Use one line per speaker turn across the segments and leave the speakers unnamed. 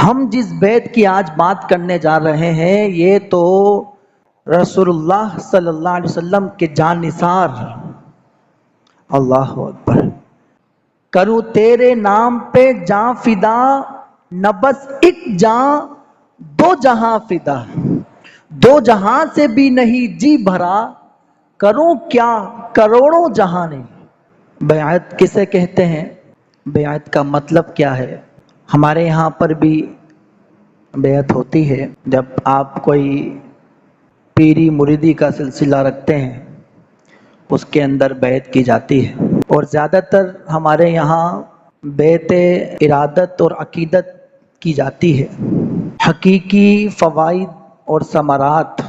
ہم جس بیت کی آج بات کرنے جا رہے ہیں یہ تو رسول اللہ صلی اللہ علیہ وسلم کے جان نثار، اللہ اکبر، کروں تیرے نام پہ جاں فدا، نہ بس ایک جاں دو جہاں فدا، دو جہاں سے بھی نہیں جی بھرا، کروں کیا کروڑوں جہاں نے۔ بیعت کسے کہتے ہیں؟ بیعت کا مطلب کیا ہے؟ ہمارے یہاں پر بھی بیعت ہوتی ہے جب آپ کوئی پیری مریدی کا سلسلہ رکھتے ہیں، اس کے اندر بیعت کی جاتی ہے، اور زیادہ تر ہمارے یہاں بیعت ارادت اور عقیدت کی جاتی ہے۔ حقیقی فوائد اور ثمرات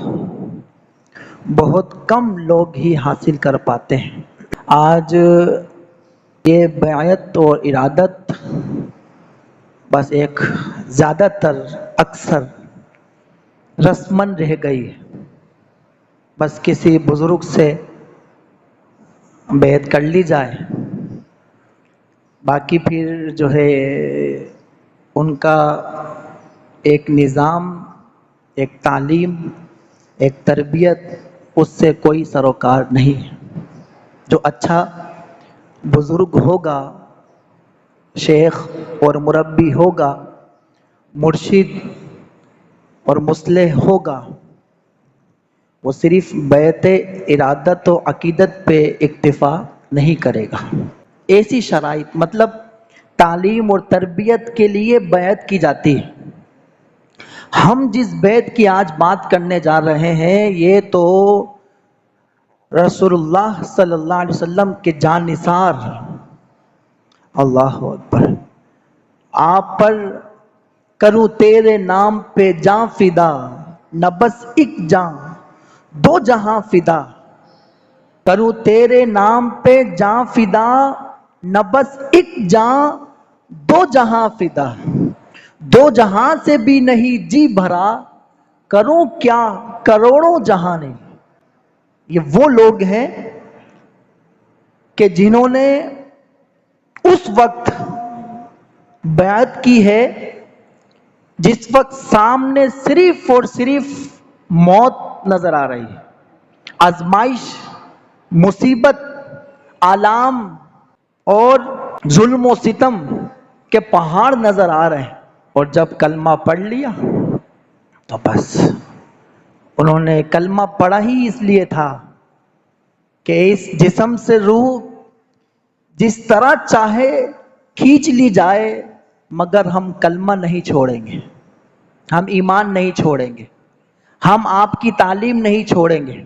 بہت کم لوگ ہی حاصل کر پاتے ہیں۔ آج یہ بیعت اور ارادت بس ایک زیادہ تر اکثر رسماً رہ گئی ہے، بس کسی بزرگ سے بیعت کر لی جائے، باقی پھر جو ہے ان کا ایک نظام، ایک تعلیم، ایک تربیت، اس سے کوئی سروکار نہیں ہے۔ جو اچھا بزرگ ہوگا، شیخ اور مربی ہوگا، مرشد اور مصلح ہوگا، وہ صرف بیعت ارادت و عقیدت پہ اکتفا نہیں کرے گا۔ ایسی شرائط مطلب تعلیم اور تربیت کے لیے بیعت کی جاتی ہے۔ ہم جس بیعت کی آج بات کرنے جا رہے ہیں یہ تو رسول اللہ صلی اللہ علیہ وسلم کے جان نثار، اللہ اکبر، آپ پر کروں تیرے نام پہ جاں فدا، نہ بس ایک جاں دو جہاں فدا، کروں تیرے نام پہ جاں فدا، نہ بس ایک جاں دو جہاں فدا، دو جہاں سے بھی نہیں جی بھرا، کروں کیا کروڑوں جہاں نے۔ یہ وہ لوگ ہیں کہ جنہوں نے اس وقت بیعت کی ہے جس وقت سامنے صرف اور صرف موت نظر آ رہی ہے، آزمائش، مصیبت، آلام اور ظلم و ستم کے پہاڑ نظر آ رہے ہیں، اور جب کلمہ پڑھ لیا تو بس انہوں نے کلمہ پڑھا ہی اس لیے تھا کہ اس جسم سے روح جس طرح چاہے کھینچ لی جائے، مگر ہم کلمہ نہیں چھوڑیں گے، ہم ایمان نہیں چھوڑیں گے، ہم آپ کی تعلیم نہیں چھوڑیں گے۔